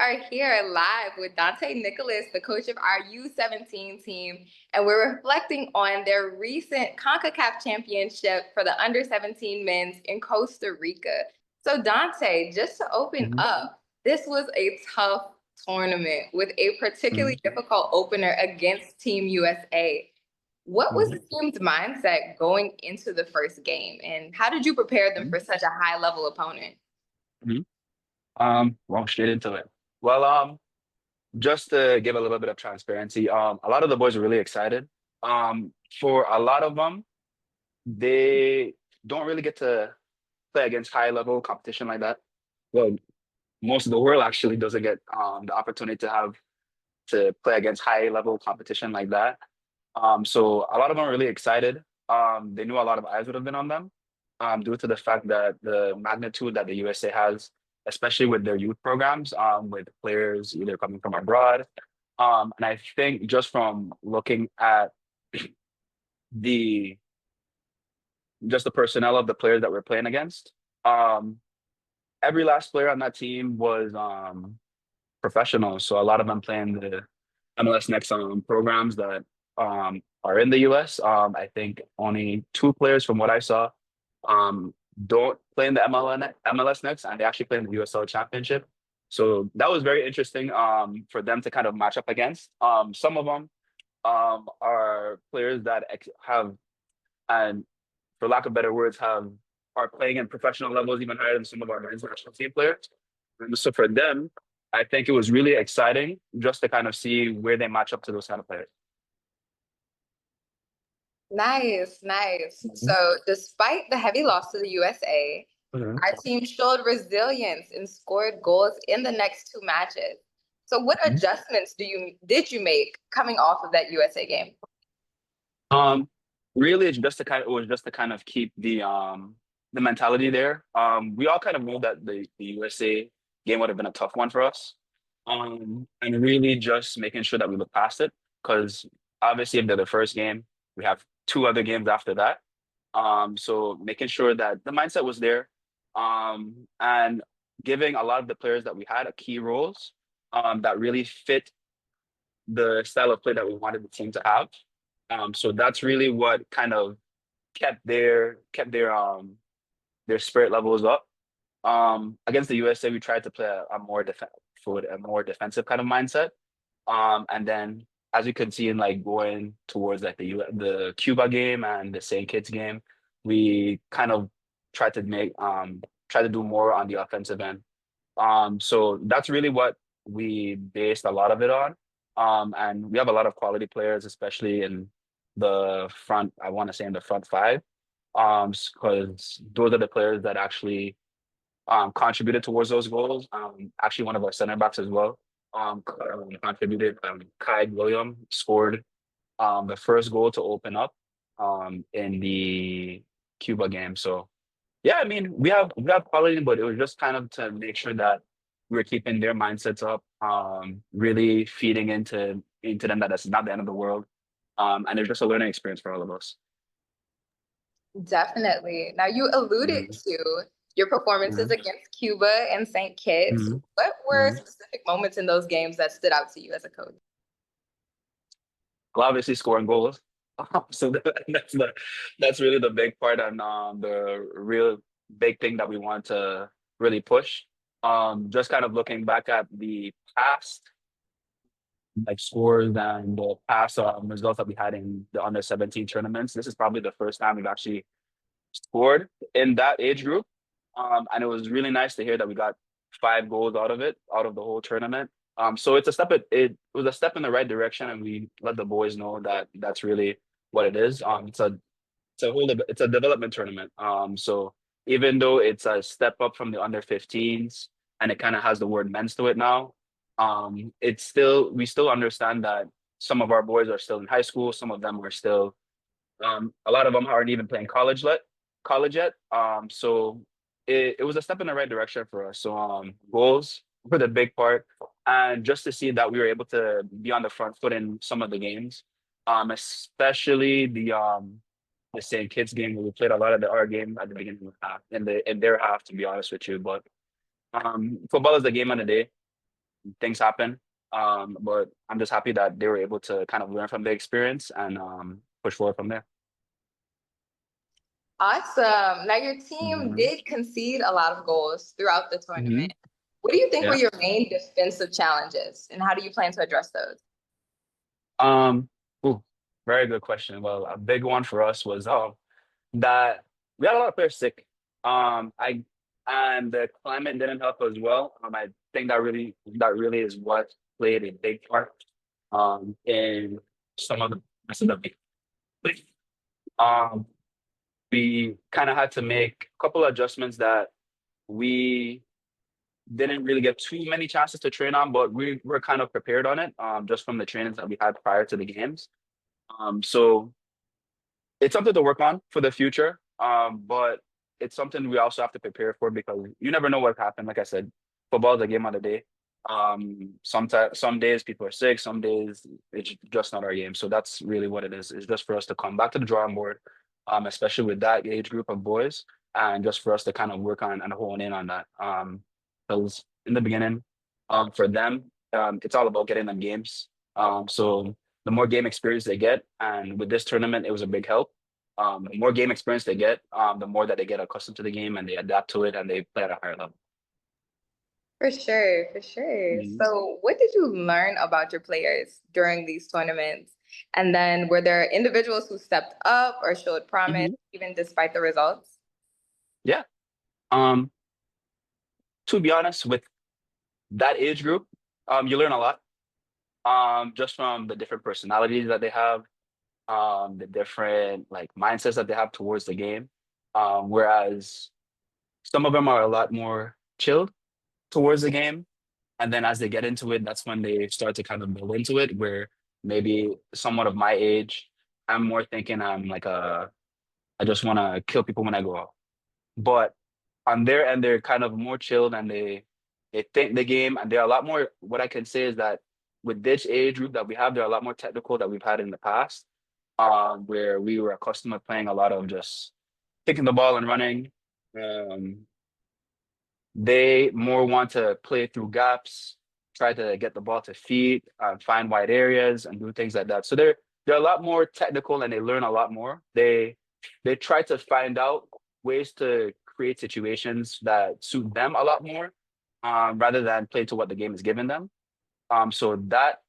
are here live with Dante Nicholas, the coach of our U17 team, and we're reflecting on their recent CONCACAF championship for the under 17 men's in Costa Rica. So, Dante, just to open Mhm, up, this was a tough tournament with a particularly mhm, difficult opener against Team USA. What was mhm, the team's mindset going into the first game, and how did you prepare them mhm, for such a high level opponent? mhm. Well, straight into it. Well, just to give a little bit of transparency, a lot of the boys are really excited. For a lot of them, they don't really get to play against high level competition like that. Well, most of the world actually doesn't get the opportunity to play against high level competition like that. So a lot of them are really excited. They knew a lot of eyes would have been on them, due to the fact that the magnitude that the USA has, especially with their youth programs, with players either coming from abroad. And I think just from looking at the just the personnel of the players that we're playing against, um, every last player on that team was professional. So a lot of them playing the MLS Next programs that are in the US. I think only two players from what I saw um, don't play in the MLS Next, and they actually play in the USL Championship. So that was very interesting for them to kind of match up against. Some of them are players that have, and for lack of better words, are playing in professional levels even higher than some of our men's national team players. And so for them, I think it was really exciting just to kind of see where they match up to those kind of players. Nice, nice. Mhm. So, despite the heavy loss to the USA, Mhm. our team showed resilience and scored goals in the next two matches. So, what Mhm. adjustments did you make coming off of that USA game? Um, Really, it was just to kind of keep the mentality there. We all kind of knew that the USA game would have been a tough one for us. And really just making sure that we look past it because obviously if they're the first game, we have two other games after that. So making sure that the mindset was there, and giving a lot of the players that we had a key roles, that really fit the style of play that we wanted the team to have. So that's really what kind of kept their spirit levels up. Against the USA, we tried to play a more defensive kind of mindset. And then as you can see in like going towards like the Cuba game and the St. Kitts game, we kind of tried to try to do more on the offensive end. So that's really what we based a lot of it on. And we have a lot of quality players, especially in the front, I want to say in the front five. Because those are the players that actually contributed towards those goals. Actually, one of our center backs as well contributed. Kai William scored the first goal to open up in the Cuba game. So yeah, I mean we have quality, but it was just kind of to make sure that we're keeping their mindsets up, really feeding into them that that's not the end of the world. And it's just a learning experience for all of us. Definitely. Now, you alluded Mhm, to your performances mhm, against Cuba and St. Kitts. mhm, What were mhm. specific moments in those games that stood out to you as a coach? Well, obviously scoring goals. So that's really the big part and the real big thing that we want to really push. Just kind of looking back at the past like scores and the past results that we had in the under 17 tournaments. This is probably the first time we've actually scored in that age group. And it was really nice to hear that we got 5 goals out of it, out of the whole tournament. So it was a step in the right direction, and we let the boys know that that's really what it is. It's a development tournament. So even though it's a step up from the under 15s and it kind of has the word men's to it now, it's still we still understand that some of our boys are still in high school, some of them are still a lot of them aren't even playing college yet. So it was a step in the right direction for us. So goals were the big part, and just to see that we were able to be on the front foot in some of the games, especially the St. Kitts game where we played a lot of our game at the beginning of the half in their half, to be honest with you. But football is the game of the day. things happen. But I'm just happy that they were able to kind of learn from the experience and push forward from there. Awesome. Now, your team Hmm. did concede a lot of goals throughout the Hmm. tournament. What do you think were Yeah. your main defensive challenges, and how do you plan to address those? Um, ooh, very good question. Well, a big one for us was that we had a lot of players sick. I and the climate didn't help as well. I think that really is what played a big part in some of the rest of the league. Um, we kind of had to make a couple of adjustments that we didn't really get too many chances to train on, but we were kind of prepared on it just from the trainings that we had prior to the games. So it's something to work on for the future. But it's something we also have to prepare for because you never know what happened. Like I said, football is a game of the day. Sometimes some days people are sick, some days it's just not our game. So that's really what it is. It's just for us to come back to the drawing board, especially with that age group of boys, and just for us to kind of work on and hone in on that. Because in the beginning, for them, it's all about getting them games. So the more game experience they get, and with this tournament, it was a big help. The more game experience they get, the more that they get accustomed to the game and they adapt to it and they play at a higher level. For sure, for sure. Mhm. So, what did you learn about your players during these tournaments? And then, were there individuals who stepped up or showed promise, Mhm. even despite the results? Yeah. Um, to be honest, with that age group, you learn a lot. Just from the different personalities that they have, the different like mindsets that they have towards the game. Whereas some of them are a lot more chilled towards the game. And then as they get into it, that's when they start to kind of build into it, where maybe somewhat of my age, I'm more thinking I'm like I just want to kill people when I go out. But on their end, they're kind of more chilled and they think the game and they're a lot more. What I can say is that with this age group that we have, they're a lot more technical that we've had in the past, where we were accustomed to playing a lot of just kicking the ball and running. Um, they more want to play through gaps, try to get the ball to feet, find wide areas, and do things like that. So they're a lot more technical and they learn a lot more. They try to find out ways to create situations that suit them a lot more, rather than play to what the game is giving them. So that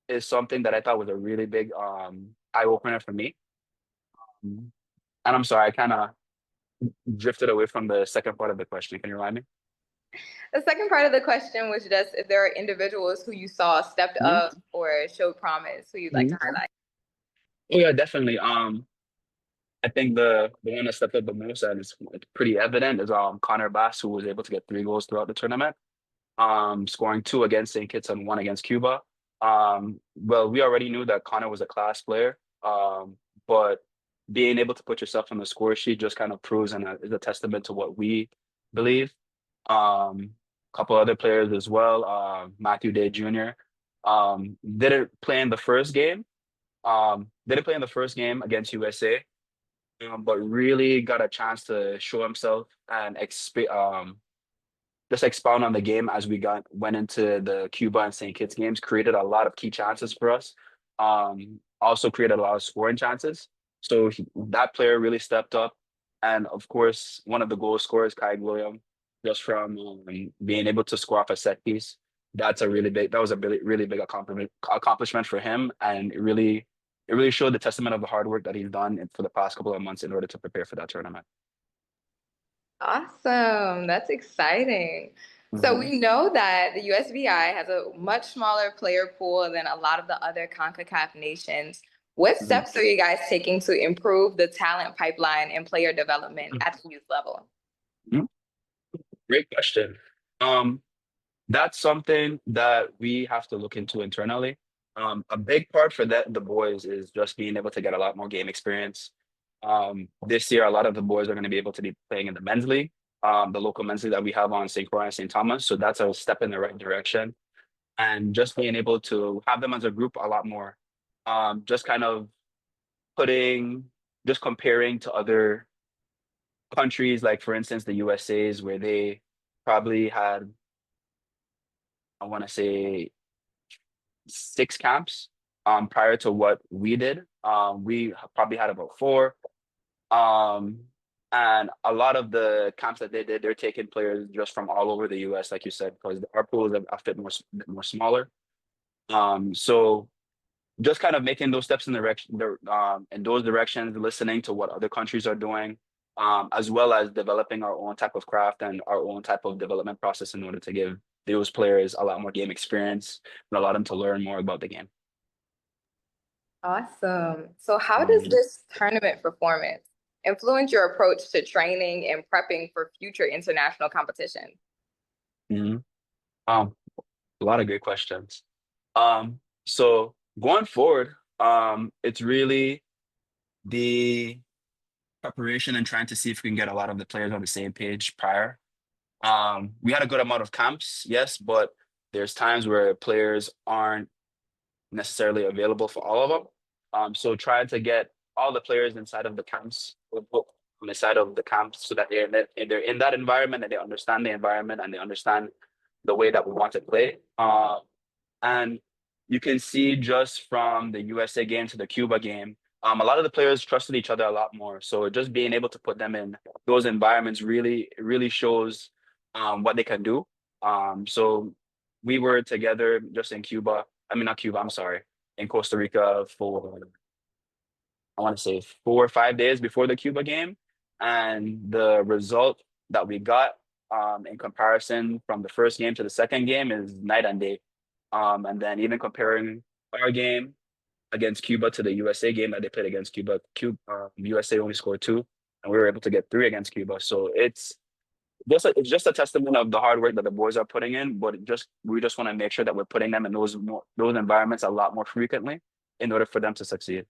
is something that I thought was a really big eye opener for me. And I'm sorry, I kind of drifted away from the second part of the question. Can you remind me? The second part of the question was just if there are individuals who you saw stepped Mhm. up or showed promise who you'd like to Mhm. highlight. Oh yeah, definitely. I think the one that stepped up the most and it's pretty evident is Connor Bass, who was able to get 3 goals throughout the tournament, scoring two against St. Kitts and one against Cuba. Well, we already knew that Connor was a class player, but being able to put yourself on the score sheet just kind of proves and is a testament to what we believe. A couple other players as well, Matthew Day Jr. Didn't play in the first game. Didn't play in the first game against USA, but really got a chance to show himself and just expound on the game as we went into the Cuba and St. Kitts games. Created a lot of key chances for us. Also created a lot of scoring chances. So that player really stepped up, and of course, one of the goal scorers, Kai William, just from being able to score off a set piece. That's a really big. That was a really big accomplishment for him, and it really showed the testament of the hard work that he's done for the past couple of months in order to prepare for that tournament. Awesome. That's exciting. So Hmm. we know that the USVI has a much smaller player pool than a lot of the other CONCACAF nations. What Hmm. steps are you guys taking to improve the talent pipeline and player development at the youth level? Great question. Um, that's something that we have to look into internally. A big part for the boys is just being able to get a lot more game experience. This year, a lot of the boys are going to be able to be playing in the men's league, the local men's league that we have on St. Croix and St. Thomas. So that's a step in the right direction. And just being able to have them as a group a lot more. Just kind of putting, just comparing to other countries, like for instance, the USA's, where they probably had I want to say 6 camps prior to what we did. We probably had about 4. Um, and a lot of the camps that they did, they're taking players just from all over the US, like you said, because our pool is a bit more smaller. So just kind of making those steps in in those directions, listening to what other countries are doing, as well as developing our own type of craft and our own type of development process in order to give those players a lot more game experience and allow them to learn more about the game. Awesome. So how does Mhm. this tournament performance influence your approach to training and prepping for future international competition? Mhm. Um, a lot of great questions. So going forward, it's really the preparation and trying to see if we can get a lot of the players on the same page prior. We had a good amount of camps, yes, but there's times where players aren't necessarily available for all of them. So trying to get all the players inside of the camps, on the side of the camps, so that they're in that environment and they understand the environment and they understand the way that we want to play. And you can see just from the USA game to the Cuba game, a lot of the players trusted each other a lot more. So just being able to put them in those environments really shows what they can do. So we were together just in Cuba. I mean, not Cuba, I'm sorry, in Costa Rica for, I want to say, 4 or 5 days before the Cuba game. And the result that we got in comparison from the first game to the second game is night and day. And then even comparing our game against Cuba to the USA game that they played against USA only scored 2, and we were able to get 3 against Cuba. So it's just a testament of the hard work that the boys are putting in. But we just want to make sure that we're putting them in those environments a lot more frequently in order for them to succeed.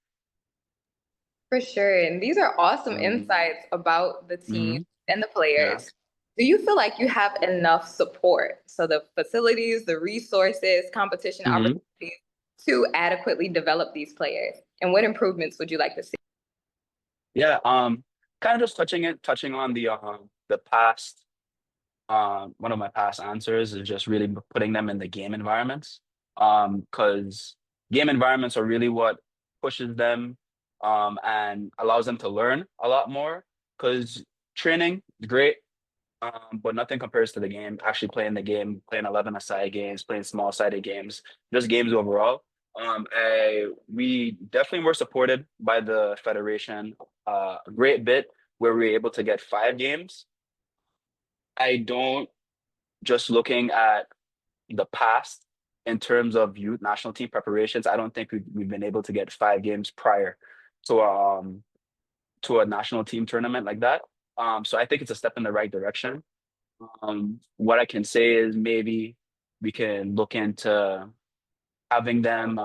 For sure. And these are awesome Mhm. insights about the team Mhm. and the Yeah. players. Do you feel like you have enough support? So the facilities, the resources, competition Mhm. opportunities to adequately develop these players? And what improvements would you like to see? Yeah. Kind of just touching on the past. One of my past answers is just really putting them in the game environments. Because game environments are really what pushes them and allows them to learn a lot more. Because training is great, but nothing compares to the game. Actually playing the game, playing 11-a-side games, playing small-sided games, just games overall. We definitely were supported by the federation a great bit, where we were able to get 5 games. I don't just looking at the past in terms of youth national team preparations, I don't think we've been able to get 5 games prior to to a national team tournament like that. So I think it's a step in the right direction. What I can say is maybe we can look into having them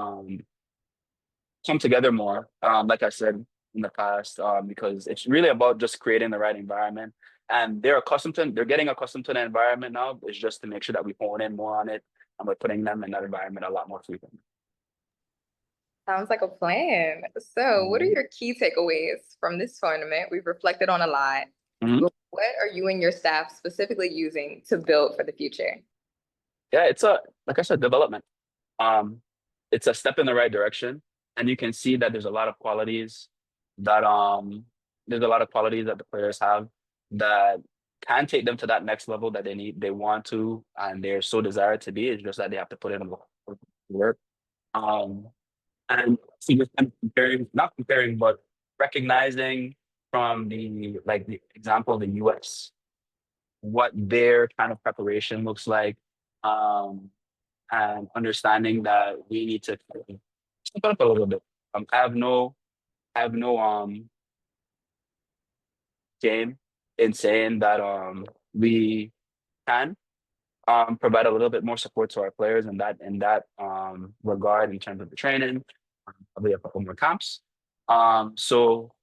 come together more, like I said in the past, because it's really about just creating the right environment. And they're getting accustomed to the environment now. It's just to make sure that we hone in more on it and we're putting them in that environment a lot more frequently. Sounds like a plan. So, what are Mhm. your key takeaways from this tournament? We've reflected on a lot, Mhm. but what are you and your staff specifically using to build for the future? Yeah, like I said, development. Um, it's a step in the right direction, and you can see that that there's a lot of qualities that the players have that can take them to that next level that they want to, and they're so desired to be. It's just that they have to put in the work. Um, and so just kind of not comparing, but recognizing from the example of the US, what their kind of preparation looks like. Um, and understanding that we need to step it up a little bit. I have no shame in saying that we can provide a little bit more support to our players in that regard in terms of the training, probably a couple more camps. So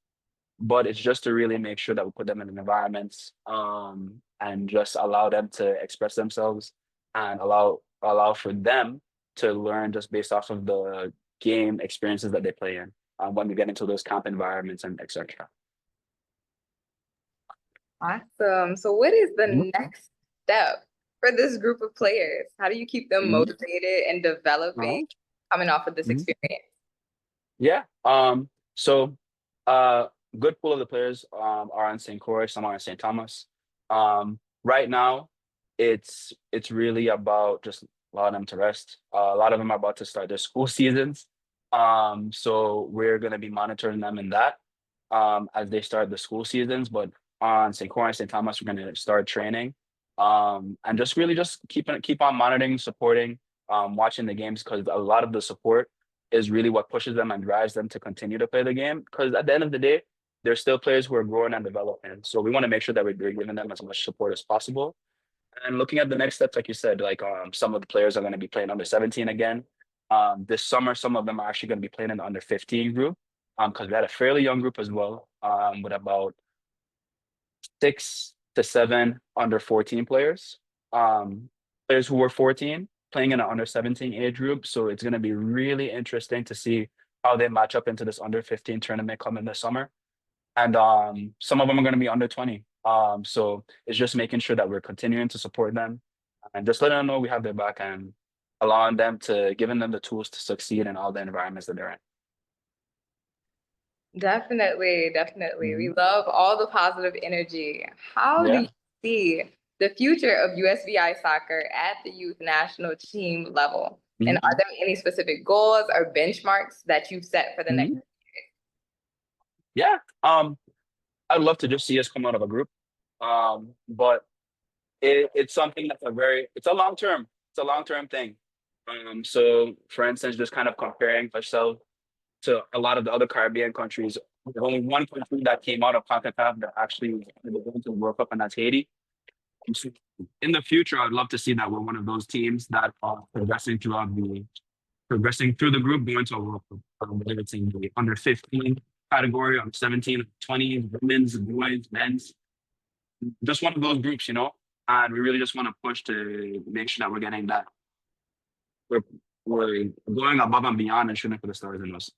but it's just to really make sure that we put them in environments and just allow them to express themselves and allow for them to learn just based off of the game experiences that they play in when we get into those camp environments and etc. Awesome. So, what is Mhm. the next step for this group of players? How do you keep them Mhm. motivated and Uh-huh. developing coming off of this Mhm. experience? Yeah. So uh good pool of the players are on St. Croix, some are in St. Thomas. Right now it's really about just allowing them to rest. A lot of them are about to start their school seasons. So we're gonna be monitoring them in that as they start the school seasons. But on St. Croix and St. Thomas, we're gonna start training. And just really just keep on monitoring, supporting, watching the games because a lot of the support is really what pushes them and drives them to continue to play the game. Because at the end of the day, there's still players who are growing and developing. So we want to make sure that we're giving them as much support as possible. And looking at the next steps, like you said, like some of the players are going to be playing under 17 again. This summer, some of them are actually going to be playing in the under 15 group. Because we had a fairly young group as well, with about 6 to 7 under 14 players. Players who were 14 playing in an under 17 age group. So it's going to be really interesting to see how they match up into this under 15 tournament coming this summer. And some of them are going to be under 20. So it's just making sure that we're continuing to support them and just letting them know we have their back and allowing them to giving them the tools to succeed in all the environments that they're in. Definitely, definitely. We Mhm. love all the positive energy. How do you Yeah. see the future of USVI soccer at the youth national team level? And are Mhm. there any specific goals or benchmarks that you've set for the next? Mhm. Yeah. I'd love to just see us come out of a group. But it's something that's it's a long term thing. So for instance, just kind of comparing ourselves to a lot of the other Caribbean countries, there's only one country that came out of CONCACAF that actually was going to the World Cup, and that's Haiti. So in the future, I'd love to see that we're one of those teams that are progressing through the group, going to a World Cup, whether it's in the under 15 category, under 17, 20, women's, boys, men's, just one of those groups, you know. And we really just want to push to make sure that we're getting that. We're we're going above and beyond and shooting for the stars in us.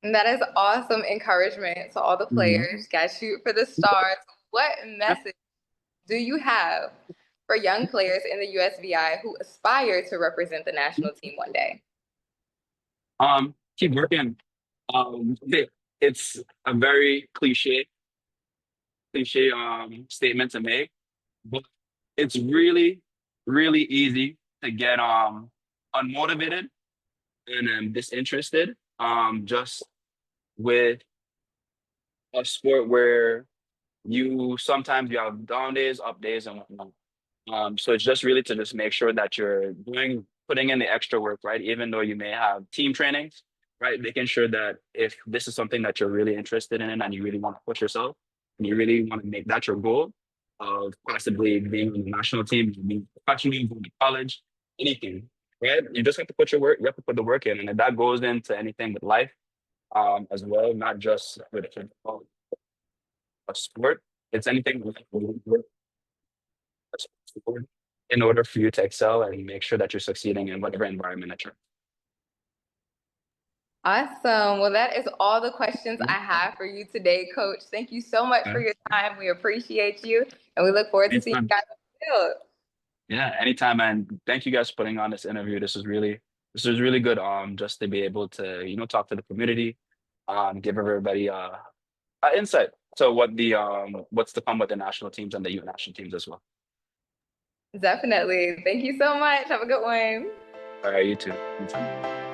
And that is awesome encouragement to all the Mhm. players. Guys, shoot for the stars. What Yeah. message do you have for young players in the USVI who aspire to represent the national team one day? Keep working. It's a very cliche statement to make, but it's really easy to get unmotivated and disinterested just with a sport where you sometimes you have down days, up days, and whatnot. So it's just really to just make sure that you're putting in the extra work, right? Even though you may have team trainings, right? Making sure that if this is something that you're really interested in and you really want to push yourself and you really want to make that your goal of possibly being on the national team, being professionally, going to college, anything, right? You just have to put your work, you have to put the work in. And if that goes into anything with life, as well, not just with a sport, it's anything with in order for you to excel and make sure that you're succeeding in whatever environment that you're Awesome. Well, that is all the questions I in. have for you today, Coach. Thank you so much for Okay. your time. We appreciate you, and we look forward to seeing Anytime. you guys on the field. Yeah, anytime. And thank you guys for putting on this interview. This was really good. Just to be able to, talk to the community, give everybody insight to what's to come with the national teams and the youth national teams as well. Definitely. Thank you so much. Have a good one. All right, you too. You too.